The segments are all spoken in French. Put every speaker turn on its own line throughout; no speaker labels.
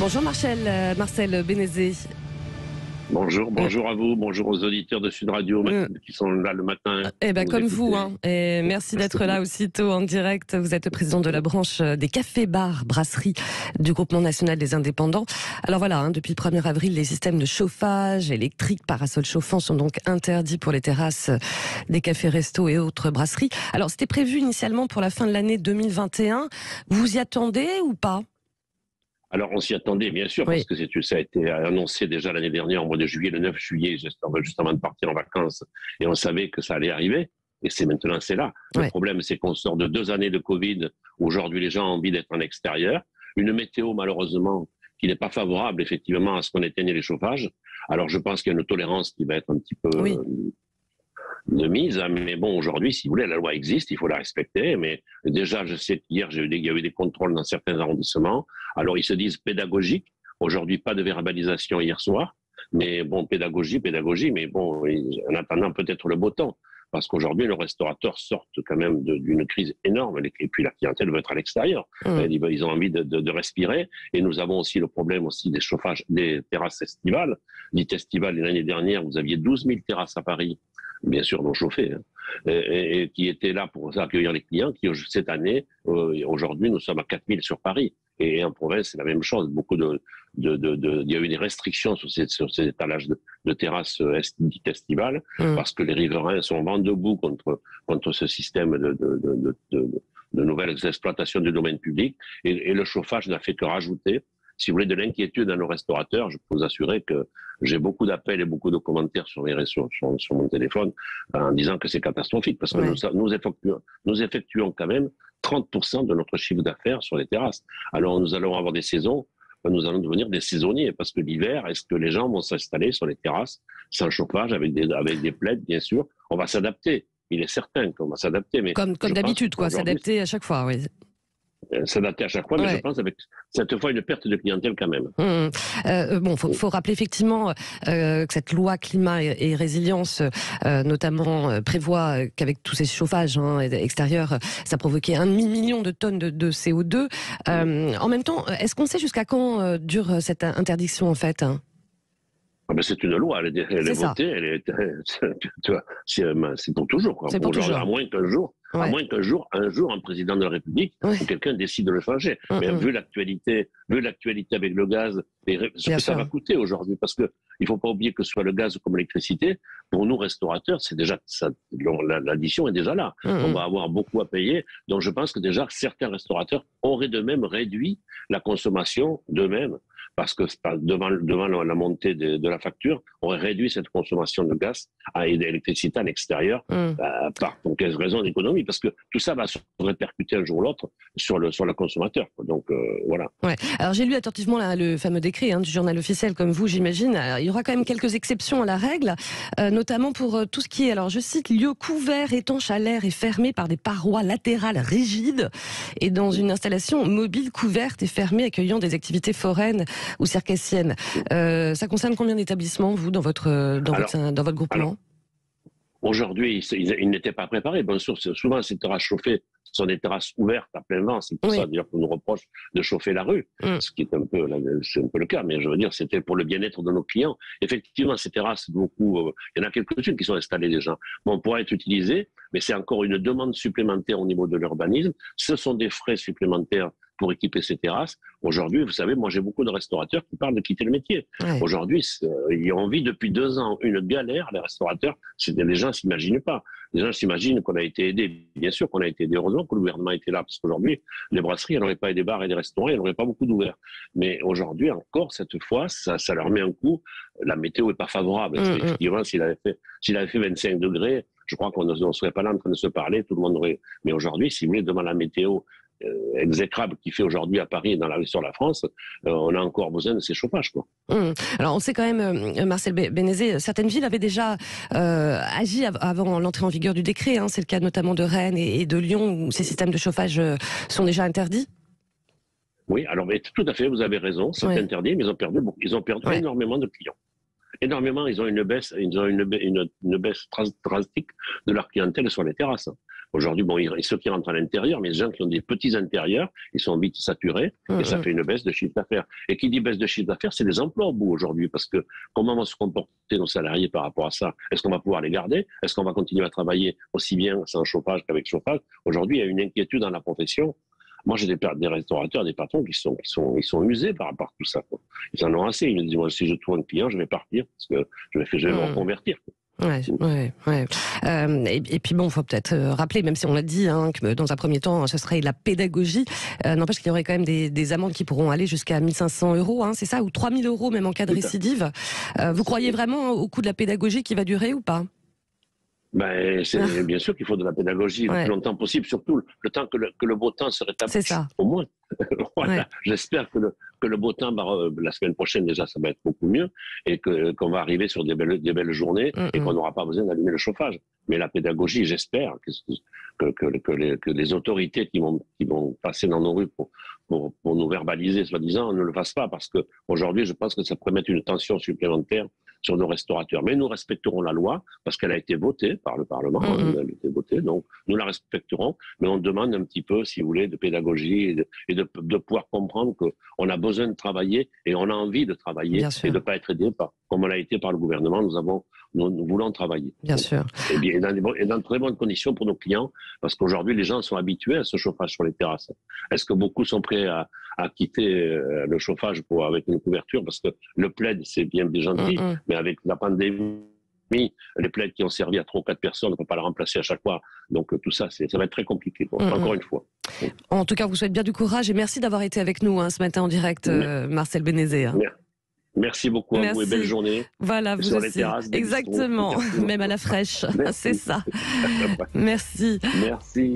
Bonjour Marcel Bénézé.
Bonjour à vous, bonjour aux auditeurs de Sud Radio qui sont là le matin.
Comme vous, et merci d'être là aussitôt en direct. Vous êtes le président de la branche des cafés, bars, brasseries du Groupement national des indépendants. Alors voilà, depuis le 1er avril, les systèmes de chauffage électrique, parasols chauffants sont donc interdits pour les terrasses des cafés, restos et autres brasseries. Alors c'était prévu initialement pour la fin de l'année 2021. Vous y attendez ou pas ?
Alors on s'y attendait bien sûr, parce que ça a été annoncé déjà l'année dernière, au mois de juillet, le 9 juillet, juste avant de partir en vacances, et on savait que ça allait arriver, et c'est là. Le problème, c'est qu'on sort de 2 années de Covid, aujourd'hui les gens ont envie d'être en extérieur, une météo malheureusement qui n'est pas favorable effectivement à ce qu'on éteigne les chauffages. Alors je pense qu'il y a une tolérance qui va être un petit peu de mise, mais bon, aujourd'hui, si vous voulez, la loi existe, il faut la respecter, mais déjà, je sais qu'hier, il y a eu des contrôles dans certains arrondissements, alors ils se disent pédagogiques, aujourd'hui, pas de verbalisation hier soir, mais bon, pédagogie, mais bon, en attendant peut-être le beau temps, parce qu'aujourd'hui, les restaurateurs sortent quand même d'une crise énorme, et puis la clientèle veut être à l'extérieur, ils ont envie de respirer, et nous avons aussi le problème aussi des chauffages, des terrasses estivales, dites estivales, l'année dernière, vous aviez 12 000 terrasses à Paris, bien sûr non chauffées, et qui étaient là pour accueillir les clients, qui cette année, aujourd'hui, nous sommes à 4 000 sur Paris. Et en province, c'est la même chose. Il y a eu des restrictions sur ces étalages de terrasses dites estivales, parce que les riverains sont vent debout contre ce système de nouvelles exploitations du domaine public. Et le chauffage n'a fait que rajouter, si vous voulez, de l'inquiétude dans nos restaurateurs. Je peux vous assurer que j'ai beaucoup d'appels et beaucoup de commentaires sur mon téléphone en disant que c'est catastrophique, parce que nous effectuons quand même 30% de notre chiffre d'affaires sur les terrasses. Alors nous allons avoir des saisons, nous allons devenir des saisonniers, parce que l'hiver, est-ce que les gens vont s'installer sur les terrasses sans chauffage, avec des plaids, bien sûr? On va s'adapter. Il est certain qu'on va s'adapter. Mais
comme d'habitude, s'adapter à chaque fois, oui.
S'adapter à chaque fois, mais je pense avec cette fois une perte de clientèle quand même.
Faut rappeler effectivement que cette loi climat et résilience, notamment, prévoit qu'avec tous ces chauffages extérieurs, ça provoquait 1 million de tonnes de CO2. En même temps, est-ce qu'on sait jusqu'à quand dure cette interdiction en fait ?
C'est une loi, elle est votée, c'est pour toujours, quoi.
C'est pour toujours.
À moins qu'un jour, un jour, un président de la République ou quelqu'un décide de le changer. Mais vu l'actualité avec le gaz, ce que ça va coûter aujourd'hui, parce que il faut pas oublier que ce soit le gaz comme l'électricité, pour nous restaurateurs, c'est déjà l'addition est déjà là. On va avoir beaucoup à payer. Donc je pense que déjà certains restaurateurs auraient de même réduit la consommation d'eux-mêmes, parce que devant la montée de la facture, on aurait réduit cette consommation de gaz et d'électricité à l'extérieur pour quelles raisons d'économie, parce que tout ça va se répercuter un jour ou l'autre sur le consommateur. Donc voilà.
Ouais. Alors j'ai lu attentivement le fameux décret du journal officiel, comme vous, j'imagine. Alors, il y aura quand même quelques exceptions à la règle, notamment pour tout ce qui est, alors je cite, lieu couvert, étanche à l'air et fermé par des parois latérales rigides et dans une installation mobile couverte et fermée accueillant des activités foraines ou circassiennes. Ça concerne combien d'établissements, vous, dans votre groupement ?
Aujourd'hui, ils n'étaient pas préparés. Bien sûr, souvent, ces terrasses chauffées sont des terrasses ouvertes à plein vent. C'est pour ça d'ailleurs qu'on nous reproche de chauffer la rue, ce qui est un peu le cas. Mais je veux dire, c'était pour le bien-être de nos clients. Effectivement, ces terrasses, il y en a quelques-unes qui sont installées déjà. Bon, pourraient être utilisées, mais c'est encore une demande supplémentaire au niveau de l'urbanisme. Ce sont des frais supplémentaires pour équiper ces terrasses. Aujourd'hui, vous savez, moi j'ai beaucoup de restaurateurs qui parlent de quitter le métier. Aujourd'hui, ils ont envie depuis 2 ans une galère, les restaurateurs. Les gens s'imaginent pas. Les gens s'imaginent qu'on a été aidés. Bien sûr qu'on a été aidés. Heureusement que le gouvernement était là, parce qu'aujourd'hui, les brasseries, elles n'auraient pas des bars et des restaurants, elles n'auraient pas beaucoup d'ouverts. Mais aujourd'hui, encore, cette fois, ça leur met un coup. La météo est pas favorable. Effectivement, s'il avait fait 25 degrés, je crois qu'on ne serait pas là en train de se parler, tout le monde aurait. Mais aujourd'hui, si vous voulez, devant la météo exécrable qui fait aujourd'hui à Paris et sur la France, on a encore besoin de ces chauffages, quoi.
Alors on sait quand même, Marcel Bénézé, certaines villes avaient déjà agi avant l'entrée en vigueur du décret. C'est le cas notamment de Rennes et de Lyon, où ces systèmes de chauffage sont déjà interdits.
Oui, alors tout à fait, vous avez raison, c'est interdit, mais ils ont perdu énormément de clients. Énormément, ils ont une baisse drastique de leur clientèle sur les terrasses. Aujourd'hui, bon, ceux qui rentrent à l'intérieur, mais les gens qui ont des petits intérieurs, ils sont vite saturés et ça fait une baisse de chiffre d'affaires. Et qui dit baisse de chiffre d'affaires, c'est des emplois au bout aujourd'hui, parce que comment vont se comporter nos salariés par rapport à ça? Est-ce qu'on va pouvoir les garder? Est-ce qu'on va continuer à travailler aussi bien sans chauffage qu'avec chauffage? Aujourd'hui, il y a une inquiétude dans la profession. Moi, j'ai des restaurateurs, des patrons qui sont usés par rapport à tout ça, quoi. Ils en ont assez. Ils me disent, moi, si je trouve un client, je vais partir parce que je vais me reconvertir, quoi.
Ouais. Et puis bon, il faut peut-être rappeler, même si on l'a dit, que dans un premier temps, ce serait la pédagogie. N'empêche qu'il y aurait quand même des amendes qui pourront aller jusqu'à 1 500 €, c'est ça, ou 3 000 € même en cas de récidive. Vous croyez vraiment au coût de la pédagogie qui va durer ou pas?
Ben, c'est bien sûr qu'il faut de la pédagogie le plus longtemps possible, surtout le temps que le beau temps se rétablisse. C'est ça. Au moins. Voilà. Ouais. J'espère que le beau temps, la semaine prochaine déjà, ça va être beaucoup mieux et qu'on va arriver sur des belles journées et qu'on n'aura pas besoin d'allumer le chauffage. Mais la pédagogie, j'espère que les autorités qui vont passer dans nos rues pour nous verbaliser, soi-disant, ne le fassent pas, parce que aujourd'hui, je pense que ça pourrait mettre une tension supplémentaire sur nos restaurateurs. Mais nous respecterons la loi parce qu'elle a été votée par le Parlement. Elle a été votée, donc nous la respecterons. Mais on demande un petit peu, si vous voulez, de pédagogie et de pouvoir comprendre qu'on a besoin de travailler et on a envie de travailler et de ne pas être aidé comme on l'a été par le gouvernement. Nous voulons travailler.
Bien sûr.
Et bien, dans de très bonnes conditions pour nos clients, parce qu'aujourd'hui, les gens sont habitués à ce chauffage sur les terrasses. Est-ce que beaucoup sont prêts à quitter le chauffage avec une couverture? Parce que le plaid, c'est bien gentil, mais avec la pandémie, les plaids qui ont servi à 3 ou 4 personnes, on ne peut pas la remplacer à chaque fois. Donc tout ça, ça va être très compliqué, encore une fois.
En tout cas, vous souhaite bien du courage et merci d'avoir été avec nous ce matin en direct, Marcel Bénézé.
Merci beaucoup à vous et belle journée.
Voilà, vous
sur
aussi.
Les terrasses,
exactement, même à la fraîche, c'est ça. Merci.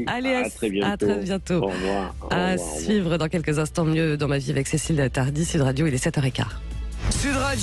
Allez, à très bientôt. À très bientôt.
Au revoir.
À suivre dans quelques instants, Mieux dans ma vie avec Cécile Tardy, Sud Radio, il est 7h15. Sud Radio.